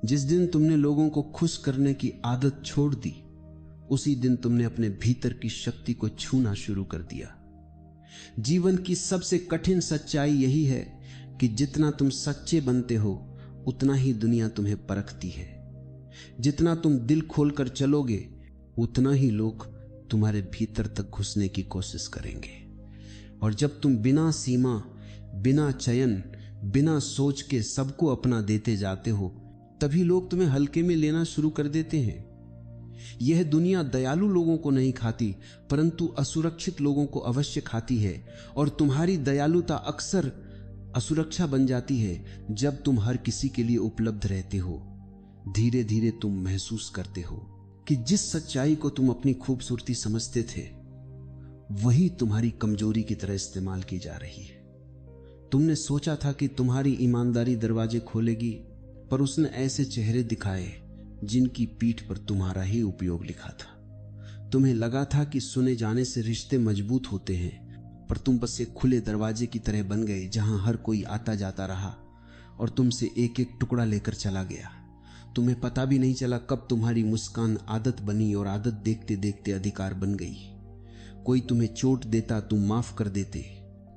जिस दिन तुमने लोगों को खुश करने की आदत छोड़ दी, उसी दिन तुमने अपने भीतर की शक्ति को छूना शुरू कर दिया। जीवन की सबसे कठिन सच्चाई यही है कि जितना तुम सच्चे बनते हो, उतना ही दुनिया तुम्हें परखती है। जितना तुम दिल खोलकर चलोगे, उतना ही लोग तुम्हारे भीतर तक घुसने की कोशिश करेंगे। और जब तुम बिना सीमा, बिना चयन, बिना सोच के सबको अपना देते जाते हो, तभी लोग तुम्हें हल्के में लेना शुरू कर देते हैं। यह दुनिया दयालु लोगों को नहीं खाती, परंतु असुरक्षित लोगों को अवश्य खाती है। और तुम्हारी दयालुता अक्सर असुरक्षा बन जाती है जब तुम हर किसी के लिए उपलब्ध रहते हो। धीरे धीरे तुम महसूस करते हो कि जिस सच्चाई को तुम अपनी खूबसूरती समझते थे, वही तुम्हारी कमजोरी की तरह इस्तेमाल की जा रही है। तुमने सोचा था कि तुम्हारी ईमानदारी दरवाजे खोलेगी, पर उसने ऐसे चेहरे दिखाए जिनकी पीठ पर तुम्हारा ही उपयोग लिखा था। तुम्हें लगा था कि सुने जाने से रिश्ते मजबूत होते हैं, पर तुम बस एक खुले दरवाजे की तरह बन गए जहां हर कोई आता जाता रहा और तुमसे एक एक टुकड़ा लेकर चला गया। तुम्हें पता भी नहीं चला कब तुम्हारी मुस्कान आदत बनी और आदत देखते देखते अधिकार बन गई। कोई तुम्हें चोट देता, तुम माफ कर देते।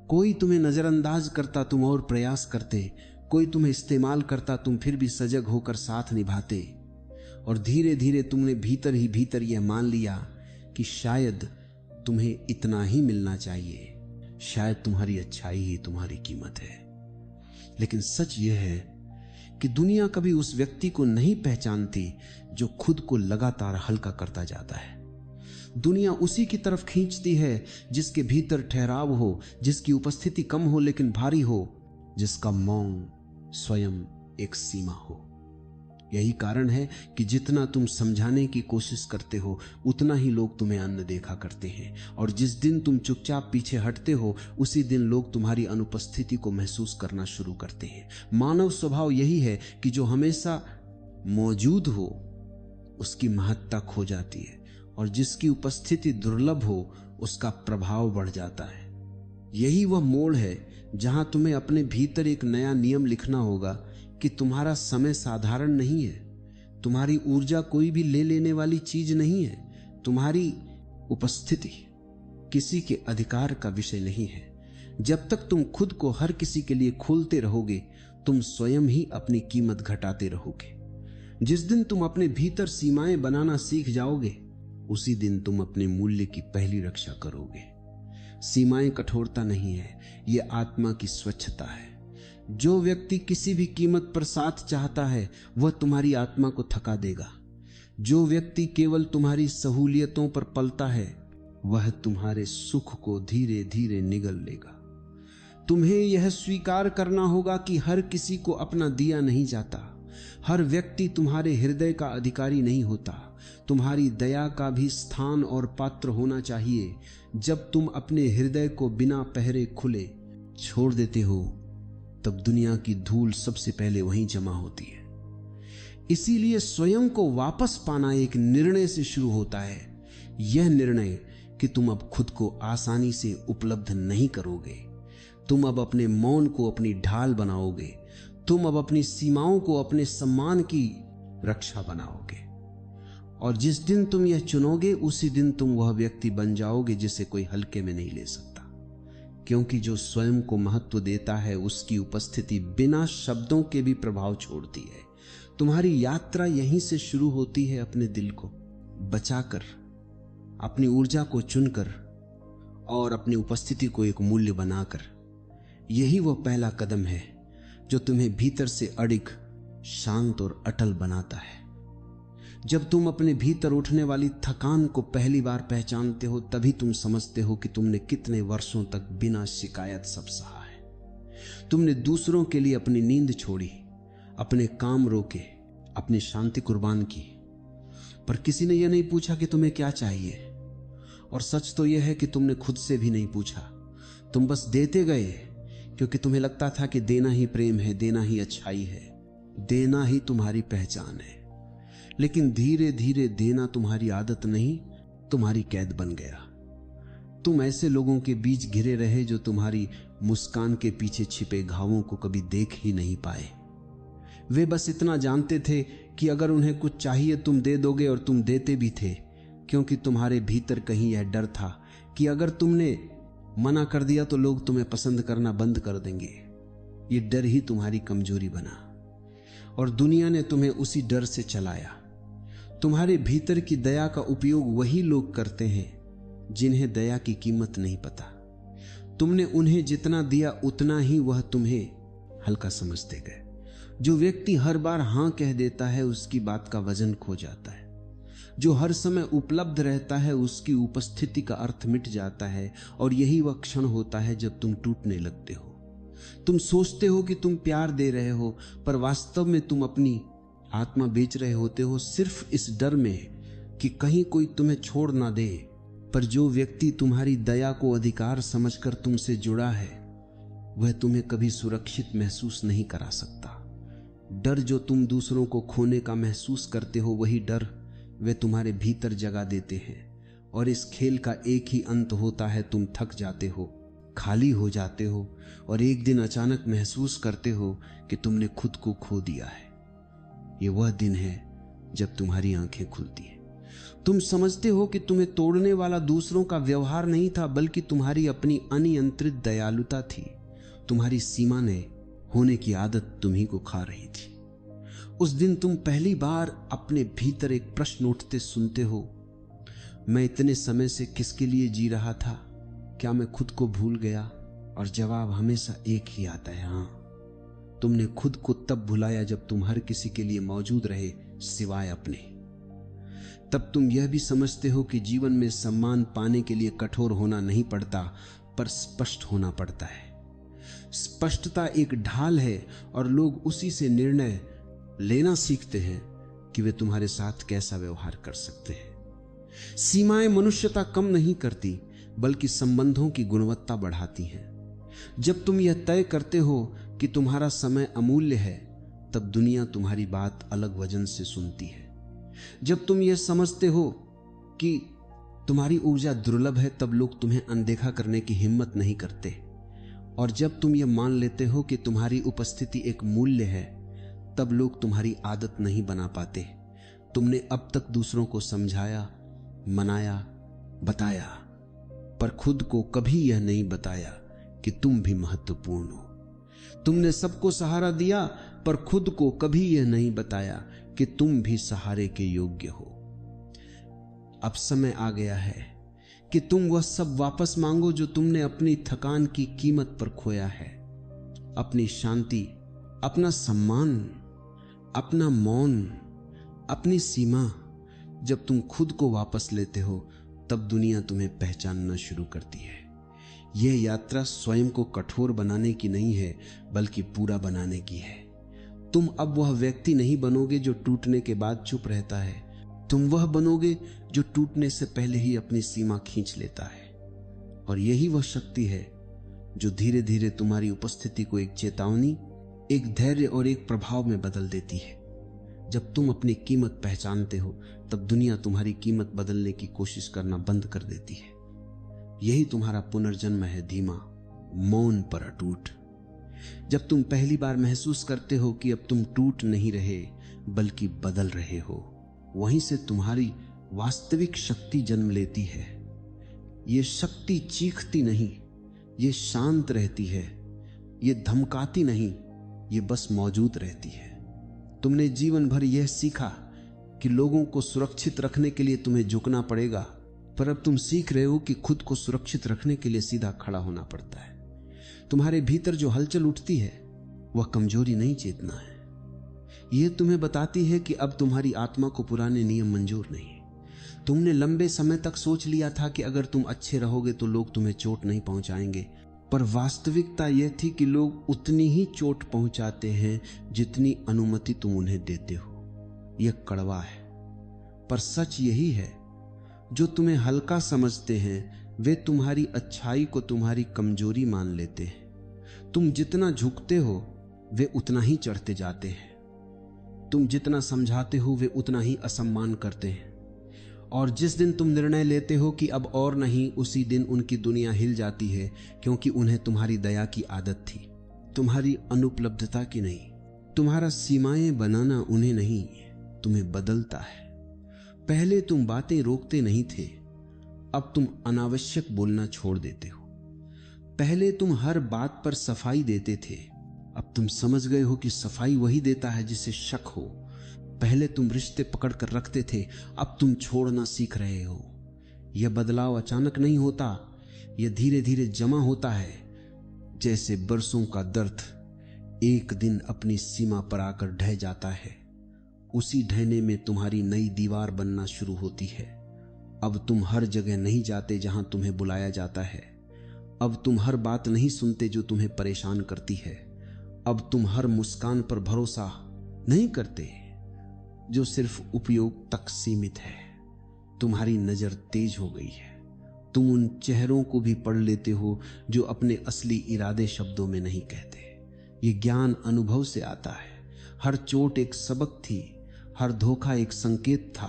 कोई तुम्हें नजरअंदाज करता, तुम और प्रयास करते। कोई तुम्हें इस्तेमाल करता, तुम फिर भी सजग होकर साथ निभाते। और धीरे धीरे तुमने भीतर ही भीतर यह मान लिया कि शायद तुम्हें इतना ही मिलना चाहिए, शायद तुम्हारी अच्छाई ही तुम्हारी कीमत है। लेकिन सच यह है कि दुनिया कभी उस व्यक्ति को नहीं पहचानती जो खुद को लगातार हल्का करता जाता है। दुनिया उसी की तरफ खींचती है जिसके भीतर ठहराव हो, जिसकी उपस्थिति कम हो लेकिन भारी हो, जिसका मौन स्वयं एक सीमा हो। यही कारण है कि जितना तुम समझाने की कोशिश करते हो, उतना ही लोग तुम्हें अनदेखा करते हैं। और जिस दिन तुम चुपचाप पीछे हटते हो, उसी दिन लोग तुम्हारी अनुपस्थिति को महसूस करना शुरू करते हैं। मानव स्वभाव यही है कि जो हमेशा मौजूद हो, उसकी महत्ता खो जाती है, और जिसकी उपस्थिति दुर्लभ हो, उसका प्रभाव बढ़ जाता है। यही वह मोड़ है जहां तुम्हें अपने भीतर एक नया नियम लिखना होगा कि तुम्हारा समय साधारण नहीं है, तुम्हारी ऊर्जा कोई भी ले लेने वाली चीज नहीं है, तुम्हारी उपस्थिति किसी के अधिकार का विषय नहीं है। जब तक तुम खुद को हर किसी के लिए खोलते रहोगे, तुम स्वयं ही अपनी कीमत घटाते रहोगे। जिस दिन तुम अपने भीतर सीमाएं बनाना सीख जाओगे, उसी दिन तुम अपने मूल्य की पहली रक्षा करोगे। सीमाएं कठोरता नहीं है, यह आत्मा की स्वच्छता है। जो व्यक्ति किसी भी कीमत पर साथ चाहता है, वह तुम्हारी आत्मा को थका देगा। जो व्यक्ति केवल तुम्हारी सहूलियतों पर पलता है, वह तुम्हारे सुख को धीरे धीरे निगल लेगा। तुम्हें यह स्वीकार करना होगा कि हर किसी को अपना दिया नहीं जाता। हर व्यक्ति तुम्हारे हृदय का अधिकारी नहीं होता। तुम्हारी दया का भी स्थान और पात्र होना चाहिए। जब तुम अपने हृदय को बिना पहरे खुले छोड़ देते हो, तब दुनिया की धूल सबसे पहले वहीं जमा होती है। इसीलिए स्वयं को वापस पाना एक निर्णय से शुरू होता है। यह निर्णय कि तुम अब खुद को आसानी से उपलब्ध नहीं करोगे। तुम अब अपने मौन को अपनी ढाल बनाओगे। तुम अब अपनी सीमाओं को अपने सम्मान की रक्षा बनाओगे। और जिस दिन तुम यह चुनोगे, उसी दिन तुम वह व्यक्ति बन जाओगे जिसे कोई हल्के में नहीं ले सकता। क्योंकि जो स्वयं को महत्व देता है, उसकी उपस्थिति बिना शब्दों के भी प्रभाव छोड़ती है। तुम्हारी यात्रा यहीं से शुरू होती है, अपने दिल को बचाकर, अपनी ऊर्जा को चुनकर और अपनी उपस्थिति को एक मूल्य बनाकर। यही वह पहला कदम है जो तुम्हें भीतर से अडिग, शांत और अटल बनाता है। जब तुम अपने भीतर उठने वाली थकान को पहली बार पहचानते हो, तभी तुम समझते हो कि तुमने कितने वर्षों तक बिना शिकायत सब सहा है। तुमने दूसरों के लिए अपनी नींद छोड़ी, अपने काम रोके, अपनी शांति कुर्बान की, पर किसी ने यह नहीं पूछा कि तुम्हें क्या चाहिए। और सच तो यह है कि तुमने खुद से भी नहीं पूछा। तुम बस देते गए, क्योंकि तुम्हें लगता था कि देना ही प्रेम है, देना ही अच्छाई है, देना ही तुम्हारी पहचान है। लेकिन धीरे धीरे देना तुम्हारी आदत नहीं, तुम्हारी कैद बन गया। तुम ऐसे लोगों के बीच घिरे रहे जो तुम्हारी मुस्कान के पीछे छिपे घावों को कभी देख ही नहीं पाए। वे बस इतना जानते थे कि अगर उन्हें कुछ चाहिए तुम दे दोगे, और तुम देते भी थे, क्योंकि तुम्हारे भीतर कहीं यह डर था कि अगर तुमने मना कर दिया तो लोग तुम्हें पसंद करना बंद कर देंगे। ये डर ही तुम्हारी कमजोरी बना और दुनिया ने तुम्हें उसी डर से चलाया। तुम्हारे भीतर की दया का उपयोग वही लोग करते हैं जिन्हें दया की कीमत नहीं पता। तुमने उन्हें जितना दिया उतना ही वह तुम्हें हल्का समझते गए। जो व्यक्ति हर बार हां कह देता है उसकी बात का वजन खो जाता है। जो हर समय उपलब्ध रहता है उसकी उपस्थिति का अर्थ मिट जाता है। और यही वह क्षण होता है जब तुम टूटने लगते हो। तुम सोचते हो कि तुम प्यार दे रहे हो, पर वास्तव में तुम अपनी आत्मा बेच रहे होते हो, सिर्फ इस डर में कि कहीं कोई तुम्हें छोड़ ना दे। पर जो व्यक्ति तुम्हारी दया को अधिकार समझकर तुमसे जुड़ा है वह तुम्हें कभी सुरक्षित महसूस नहीं करा सकता। डर जो तुम दूसरों को खोने का महसूस करते हो, वही डर वे तुम्हारे भीतर जगा देते हैं। और इस खेल का एक ही अंत होता है, तुम थक जाते हो, खाली हो जाते हो और एक दिन अचानक महसूस करते हो कि तुमने खुद को खो दिया है। ये वह दिन है जब तुम्हारी आंखें खुलती हैं। तुम समझते हो कि तुम्हें तोड़ने वाला दूसरों का व्यवहार नहीं था, बल्कि तुम्हारी अपनी अनियंत्रित दयालुता थी। तुम्हारी सीमा ने होने की आदत तुम्ही को खा रही थी। उस दिन तुम पहली बार अपने भीतर एक प्रश्न उठते सुनते हो, मैं इतने समय से किसके लिए जी रहा था? क्या मैं खुद को भूल गया? और जवाब हमेशा एक ही आता है, हाँ। तुमने खुद को तब भुलाया जब तुम हर किसी के लिए मौजूद रहे सिवाय अपने। तब तुम यह भी समझते हो कि जीवन में सम्मान पाने के लिए कठोर होना नहीं पड़ता, पर स्पष्ट होना पड़ता है। स्पष्टता एक ढाल है और लोग उसी से निर्णय लेना सीखते हैं कि वे तुम्हारे साथ कैसा व्यवहार कर सकते हैं। सीमाएं मनुष्यता कम नहीं करती, बल्कि संबंधों की गुणवत्ता बढ़ाती हैं। जब तुम यह तय करते हो कि तुम्हारा समय अमूल्य है, तब दुनिया तुम्हारी बात अलग वजन से सुनती है। जब तुम यह समझते हो कि तुम्हारी ऊर्जा दुर्लभ है, तब लोग तुम्हें अनदेखा करने की हिम्मत नहीं करते। और जब तुम यह मान लेते हो कि तुम्हारी उपस्थिति एक मूल्य है, तब लोग तुम्हारी आदत नहीं बना पाते। तुमने अब तक दूसरों को समझाया, मनाया, बताया, पर खुद को कभी यह नहीं बताया कि तुम भी महत्वपूर्ण हो। तुमने सबको सहारा दिया, पर खुद को कभी यह नहीं बताया कि तुम भी सहारे के योग्य हो। अब समय आ गया है कि तुम वह सब वापस मांगो जो तुमने अपनी थकान की कीमत पर खोया है। अपनी शांति, अपना सम्मान, अपना मौन, अपनी सीमा। जब तुम खुद को वापस लेते हो, तब दुनिया तुम्हें पहचानना शुरू करती है। यह यात्रा स्वयं को कठोर बनाने की नहीं है, बल्कि पूरा बनाने की है। तुम अब वह व्यक्ति नहीं बनोगे जो टूटने के बाद चुप रहता है। तुम वह बनोगे जो टूटने से पहले ही अपनी सीमा खींच लेता है। और यही वह शक्ति है जो धीरे धीरे तुम्हारी उपस्थिति को एक चेतावनी, एक धैर्य और एक प्रभाव में बदल देती है। जब तुम अपनी कीमत पहचानते हो, तब दुनिया तुम्हारी कीमत बदलने की कोशिश करना बंद कर देती है। यही तुम्हारा पुनर्जन्म है, धीमा, मौन पर अटूट। जब तुम पहली बार महसूस करते हो कि अब तुम टूट नहीं रहे बल्कि बदल रहे हो, वहीं से तुम्हारी वास्तविक शक्ति जन्म लेती है। ये शक्ति चीखती नहीं, ये शांत रहती है, ये धमकाती नहीं, ये बस मौजूद रहती है। तुमने जीवन भर यह सीखा कि लोगों को सुरक्षित रखने के लिए तुम्हें झुकना पड़ेगा, पर अब तुम सीख रहे हो कि खुद को सुरक्षित रखने के लिए सीधा खड़ा होना पड़ता है। तुम्हारे भीतर जो हलचल उठती है वह कमजोरी नहीं, चेतना है। यह तुम्हें बताती है कि अब तुम्हारी आत्मा को पुराने नियम मंजूर नहीं। तुमने लंबे समय तक सोच लिया था कि अगर तुम अच्छे रहोगे तो लोग तुम्हें चोट नहीं पहुंचाएंगे, पर वास्तविकता यह थी कि लोग उतनी ही चोट पहुंचाते हैं जितनी अनुमति तुम उन्हें देते हो। यह कड़वा है, पर सच यही है। जो तुम्हें हल्का समझते हैं वे तुम्हारी अच्छाई को तुम्हारी कमजोरी मान लेते हैं। तुम जितना झुकते हो वे उतना ही चढ़ते जाते हैं। तुम जितना समझाते हो वे उतना ही असम्मान करते हैं। और जिस दिन तुम निर्णय लेते हो कि अब और नहीं, उसी दिन उनकी दुनिया हिल जाती है, क्योंकि उन्हें तुम्हारी दया की आदत थी, तुम्हारी अनुपलब्धता की नहीं। तुम्हारा सीमाएं बनाना उन्हें नहीं, तुम्हें बदलता है। पहले तुम बातें रोकते नहीं थे, अब तुम अनावश्यक बोलना छोड़ देते हो। पहले तुम हर बात पर सफाई देते थे, अब तुम समझ गए हो कि सफाई वही देता है जिसे शक हो। पहले तुम रिश्ते पकड़ कर रखते थे, अब तुम छोड़ना सीख रहे हो। यह बदलाव अचानक नहीं होता, यह धीरे धीरे जमा होता है, जैसे बरसों का दर्द एक दिन अपनी सीमा पर आकर ढह जाता है। उसी ढहने में तुम्हारी नई दीवार बनना शुरू होती है। अब तुम हर जगह नहीं जाते जहां तुम्हें बुलाया जाता है। अब तुम हर बात नहीं सुनते जो तुम्हें परेशान करती है। अब तुम हर मुस्कान पर भरोसा नहीं करते जो सिर्फ उपयोग तक सीमित है। तुम्हारी नजर तेज हो गई है। तुम उन चेहरों को भी पढ़ लेते हो जो अपने असली इरादे शब्दों में नहीं कहते। ये ज्ञान अनुभव से आता है। हर चोट एक सबक थी, हर धोखा एक संकेत था,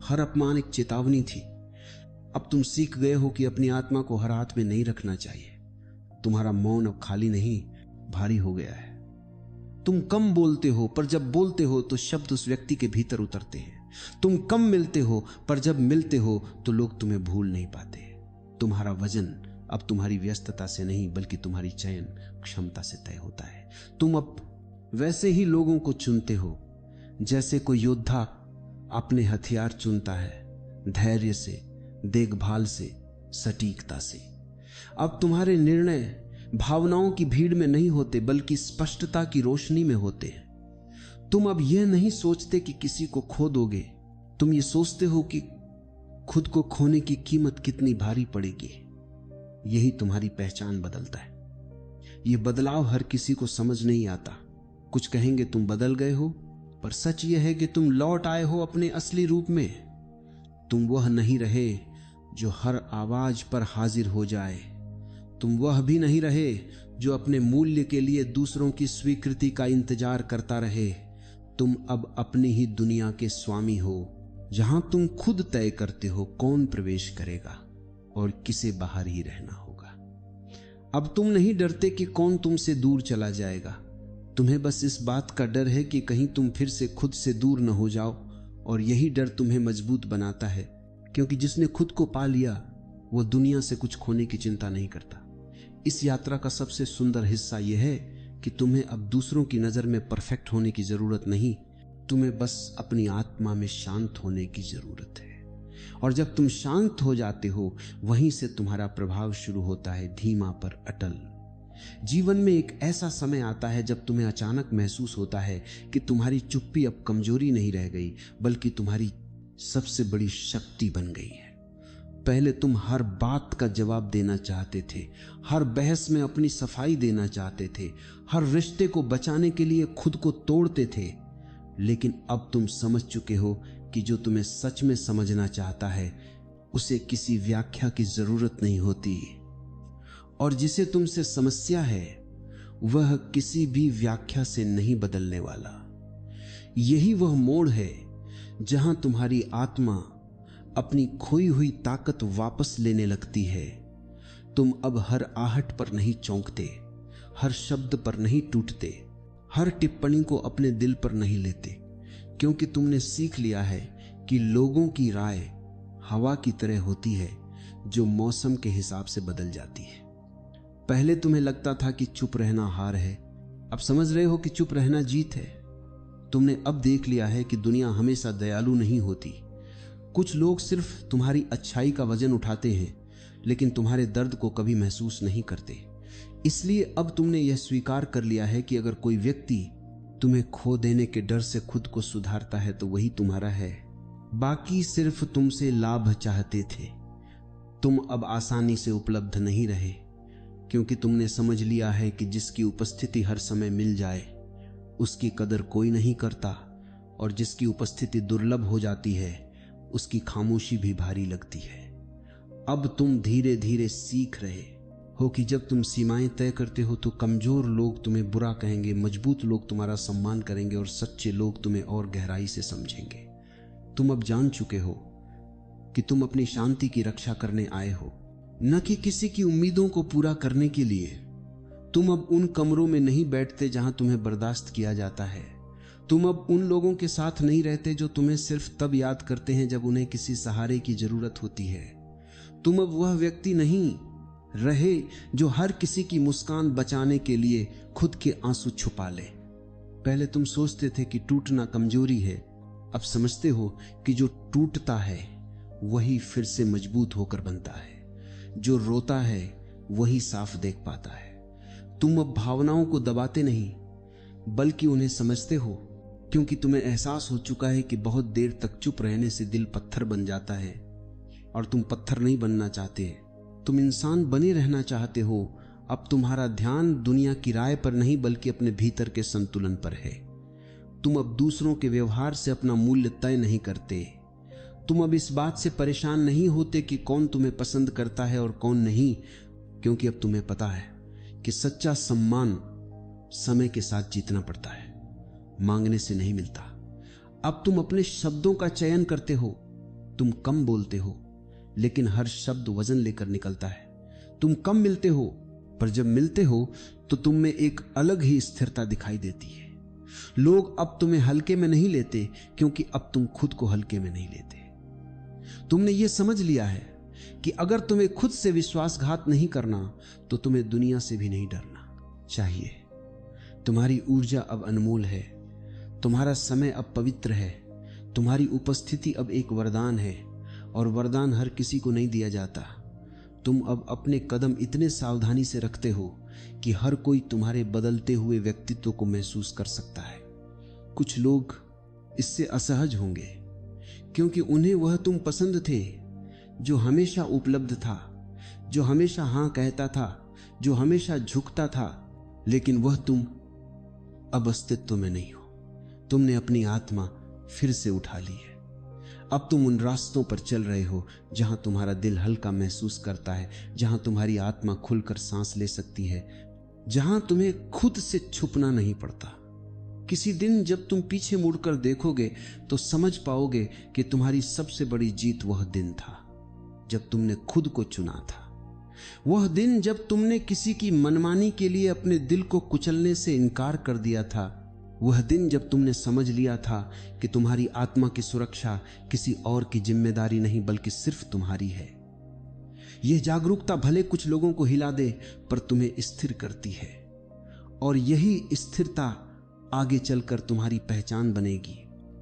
हर अपमान एक चेतावनी थी। अब तुम सीख गए हो कि अपनी आत्मा को हर हाथ में नहीं रखना चाहिए। तुम्हारा मौन अब खाली नहीं, भारी हो गया है। तुम कम बोलते हो, पर जब बोलते हो तो शब्द उस व्यक्ति के भीतर उतरते हैं। तुम कम मिलते हो, पर जब मिलते हो तो लोग तुम्हें भूल नहीं पाते। तुम्हारा वजन अब तुम्हारी व्यस्तता से नहीं, बल्कि तुम्हारी चयन क्षमता से तय होता है। तुम अब वैसे ही लोगों को चुनते हो जैसे कोई योद्धा अपने हथियार चुनता है, धैर्य से, देखभाल से, सटीकता से। अब तुम्हारे निर्णय भावनाओं की भीड़ में नहीं होते, बल्कि स्पष्टता की रोशनी में होते हैं। तुम अब यह नहीं सोचते कि किसी को खो दोगे, तुम ये सोचते हो कि खुद को खोने की कीमत कितनी भारी पड़ेगी। यही तुम्हारी पहचान बदलता है। यह बदलाव हर किसी को समझ नहीं आता। कुछ कहेंगे तुम बदल गए हो, पर सच यह है कि तुम लौट आए हो अपने असली रूप में। तुम वह नहीं रहे जो हर आवाज पर हाजिर हो जाए। तुम वह भी नहीं रहे जो अपने मूल्य के लिए दूसरों की स्वीकृति का इंतजार करता रहे। तुम अब अपनी ही दुनिया के स्वामी हो, जहां तुम खुद तय करते हो कौन प्रवेश करेगा और किसे बाहर ही रहना होगा। अब तुम नहीं डरते कि कौन तुमसे दूर चला जाएगा। तुम्हें बस इस बात का डर है कि कहीं तुम फिर से खुद से दूर न हो जाओ, और यही डर तुम्हें मजबूत बनाता है, क्योंकि जिसने खुद को पा लिया वो दुनिया से कुछ खोने की चिंता नहीं करता। इस यात्रा का सबसे सुंदर हिस्सा यह है कि तुम्हें अब दूसरों की नजर में परफेक्ट होने की जरूरत नहीं, तुम्हें बस अपनी आत्मा में शांत होने की जरूरत है। और जब तुम शांत हो जाते हो, वहीं से तुम्हारा प्रभाव शुरू होता है, धीमा पर अटल। जीवन में एक ऐसा समय आता है जब तुम्हें अचानक महसूस होता है कि तुम्हारी चुप्पी अब कमजोरी नहीं रह गई, बल्कि तुम्हारी सबसे बड़ी शक्ति बन गई है। पहले तुम हर बात का जवाब देना चाहते थे, हर बहस में अपनी सफाई देना चाहते थे, हर रिश्ते को बचाने के लिए खुद को तोड़ते थे। लेकिन अब तुम समझ चुके हो कि जो तुम्हें सच में समझना चाहता है उसे किसी व्याख्या की जरूरत नहीं होती, और जिसे तुमसे समस्या है वह किसी भी व्याख्या से नहीं बदलने वाला। यही वह मोड़ है जहां तुम्हारी आत्मा अपनी खोई हुई ताकत वापस लेने लगती है। तुम अब हर आहट पर नहीं चौंकते, हर शब्द पर नहीं टूटते, हर टिप्पणी को अपने दिल पर नहीं लेते, क्योंकि तुमने सीख लिया है कि लोगों की राय हवा की तरह होती है जो मौसम के हिसाब से बदल जाती है। पहले तुम्हें लगता था कि चुप रहना हार है, अब समझ रहे हो कि चुप रहना जीत है। तुमने अब देख लिया है कि दुनिया हमेशा दयालु नहीं होती। कुछ लोग सिर्फ तुम्हारी अच्छाई का वजन उठाते हैं, लेकिन तुम्हारे दर्द को कभी महसूस नहीं करते। इसलिए अब तुमने यह स्वीकार कर लिया है कि अगर कोई व्यक्ति तुम्हें खो देने के डर से खुद को सुधारता है तो वही तुम्हारा है। बाकी सिर्फ तुमसे लाभ चाहते थे। तुम अब आसानी से उपलब्ध नहीं रहे, क्योंकि तुमने समझ लिया है कि जिसकी उपस्थिति हर समय मिल जाए उसकी कदर कोई नहीं करता, और जिसकी उपस्थिति दुर्लभ हो जाती है उसकी खामोशी भी भारी लगती है। अब तुम धीरे धीरे सीख रहे हो कि जब तुम सीमाएं तय करते हो तो कमजोर लोग तुम्हें बुरा कहेंगे, मजबूत लोग तुम्हारा सम्मान करेंगे और सच्चे लोग तुम्हें और गहराई से समझेंगे। तुम अब जान चुके हो कि तुम अपनी शांति की रक्षा करने आए हो, न कि किसी की उम्मीदों को पूरा करने के लिए। तुम अब उन कमरों में नहीं बैठते जहां तुम्हें बर्दाश्त किया जाता है। तुम अब उन लोगों के साथ नहीं रहते जो तुम्हें सिर्फ तब याद करते हैं जब उन्हें किसी सहारे की जरूरत होती है। तुम अब वह व्यक्ति नहीं रहे जो हर किसी की मुस्कान बचाने के लिए खुद के आंसू छुपा ले। पहले तुम सोचते थे कि टूटना कमजोरी है, अब समझते हो कि जो टूटता है वही फिर से मजबूत होकर बनता है। जो रोता है वही साफ देख पाता है। तुम अब भावनाओं को दबाते नहीं बल्कि उन्हें समझते हो, क्योंकि तुम्हें एहसास हो चुका है कि बहुत देर तक चुप रहने से दिल पत्थर बन जाता है। और तुम पत्थर नहीं बनना चाहते, तुम इंसान बने रहना चाहते हो। अब तुम्हारा ध्यान दुनिया की राय पर नहीं बल्कि अपने भीतर के संतुलन पर है। तुम अब दूसरों के व्यवहार से अपना मूल्य तय नहीं करते। तुम अब इस बात से परेशान नहीं होते कि कौन तुम्हें पसंद करता है और कौन नहीं, क्योंकि अब तुम्हें पता है कि सच्चा सम्मान समय के साथ जीतना पड़ता है, मांगने से नहीं मिलता। अब तुम अपने शब्दों का चयन करते हो। तुम कम बोलते हो लेकिन हर शब्द वजन लेकर निकलता है। तुम कम मिलते हो पर जब मिलते हो तो तुम में एक अलग ही स्थिरता दिखाई देती है। लोग अब तुम्हें हल्के में नहीं लेते क्योंकि अब तुम खुद को हल्के में नहीं लेते। तुमने यह समझ लिया है कि अगर तुम्हें खुद से विश्वासघात नहीं करना तो तुम्हें दुनिया से भी नहीं डरना चाहिए। तुम्हारी ऊर्जा अब अनमोल है, तुम्हारा समय अब पवित्र है, तुम्हारी उपस्थिति अब एक वरदान है और वरदान हर किसी को नहीं दिया जाता। तुम अब अपने कदम इतने सावधानी से रखते हो कि हर कोई तुम्हारे बदलते हुए व्यक्तित्व को महसूस कर सकता है। कुछ लोग इससे असहज होंगे क्योंकि उन्हें वह तुम पसंद थे जो हमेशा उपलब्ध था, जो हमेशा हां कहता था, जो हमेशा झुकता था। लेकिन वह तुम अब अस्तित्व में नहीं हो। तुमने अपनी आत्मा फिर से उठा ली है। अब तुम उन रास्तों पर चल रहे हो जहां तुम्हारा दिल हल्का महसूस करता है, जहां तुम्हारी आत्मा खुलकर सांस ले सकती है, जहां तुम्हें खुद से छुपना नहीं पड़ता। किसी दिन जब तुम पीछे मुड़कर देखोगे तो समझ पाओगे कि तुम्हारी सबसे बड़ी जीत वह दिन था जब तुमने खुद को चुना था। वह दिन जब तुमने किसी की मनमानी के लिए अपने दिल को कुचलने से इनकार कर दिया था। वह दिन जब तुमने समझ लिया था कि तुम्हारी आत्मा की सुरक्षा किसी और की जिम्मेदारी नहीं बल्कि सिर्फ तुम्हारी है। यह जागरूकता भले कुछ लोगों को हिला दे पर तुम्हें स्थिर करती है, और यही स्थिरता आगे चलकर तुम्हारी पहचान बनेगी,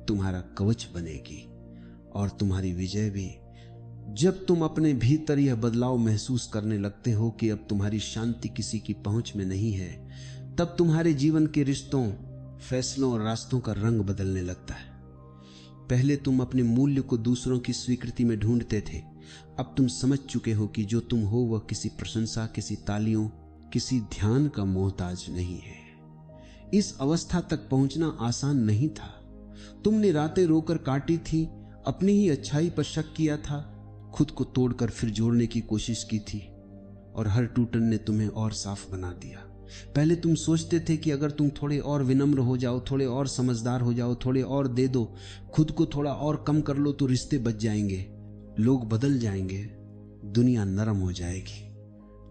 तुम्हारा कवच बनेगी और तुम्हारी विजय भी। जब तुम अपने भीतर यह बदलाव महसूस करने लगते हो कि अब तुम्हारी शांति किसी की पहुंच में नहीं है, तब तुम्हारे जीवन के रिश्तों, फैसलों और रास्तों का रंग बदलने लगता है। पहले तुम अपने मूल्य को दूसरों की स्वीकृति में ढूंढते थे, अब तुम समझ चुके हो कि जो तुम हो वह किसी प्रशंसा, किसी तालियों, किसी ध्यान का मोहताज नहीं है। इस अवस्था तक पहुंचना आसान नहीं था। तुमने रातें रोकर काटी थी, अपनी ही अच्छाई पर शक किया था, खुद को तोड़कर फिर जोड़ने की कोशिश की थी और हर टूटन ने तुम्हें और साफ बना दिया। पहले तुम सोचते थे कि अगर तुम थोड़े और विनम्र हो जाओ, थोड़े और समझदार हो जाओ, थोड़े और दे दो, खुद को थोड़ा और कम कर लो तो रिश्ते बच जाएंगे, लोग बदल जाएंगे, दुनिया नरम हो जाएगी।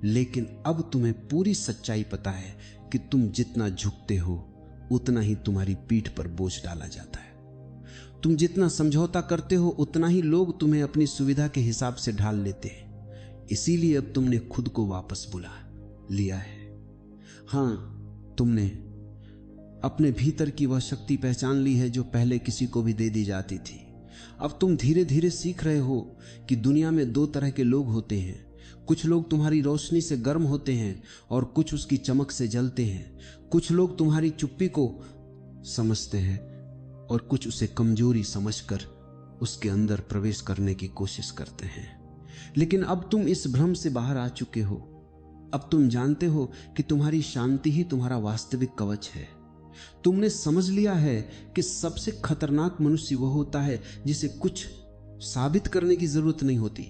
लेकिन अब तुम्हें पूरी सच्चाई पता है कि तुम जितना झुकते हो उतना ही तुम्हारी पीठ पर बोझ डाला जाता है। तुम जितना समझौता करते हो उतना ही लोग तुम्हें अपनी सुविधा के हिसाब से ढाल लेते हैं। इसीलिए अब तुमने खुद को वापस बुला लिया है। हां, तुमने अपने भीतर की वह शक्ति पहचान ली है जो पहले किसी को भी दे दी जाती थी। अब तुम धीरे धीरे सीख रहे हो कि दुनिया में दो तरह के लोग होते हैं। कुछ लोग तुम्हारी रोशनी से गर्म होते हैं और कुछ उसकी चमक से जलते हैं। कुछ लोग तुम्हारी चुप्पी को समझते हैं और कुछ उसे कमजोरी समझकर उसके अंदर प्रवेश करने की कोशिश करते हैं। लेकिन अब तुम इस भ्रम से बाहर आ चुके हो। अब तुम जानते हो कि तुम्हारी शांति ही तुम्हारा वास्तविक कवच है। तुमने समझ लिया है कि सबसे खतरनाक मनुष्य वह होता है जिसे कुछ साबित करने की जरूरत नहीं होती,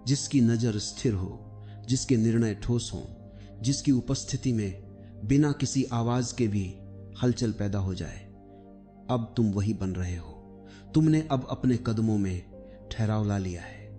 जिसकी नजर स्थिर हो, जिसके निर्णय ठोस हों, जिसकी उपस्थिति में बिना किसी आवाज के भी हलचल पैदा हो जाए। अब तुम वही बन रहे हो। तुमने अब अपने कदमों में ठहराव ला लिया है।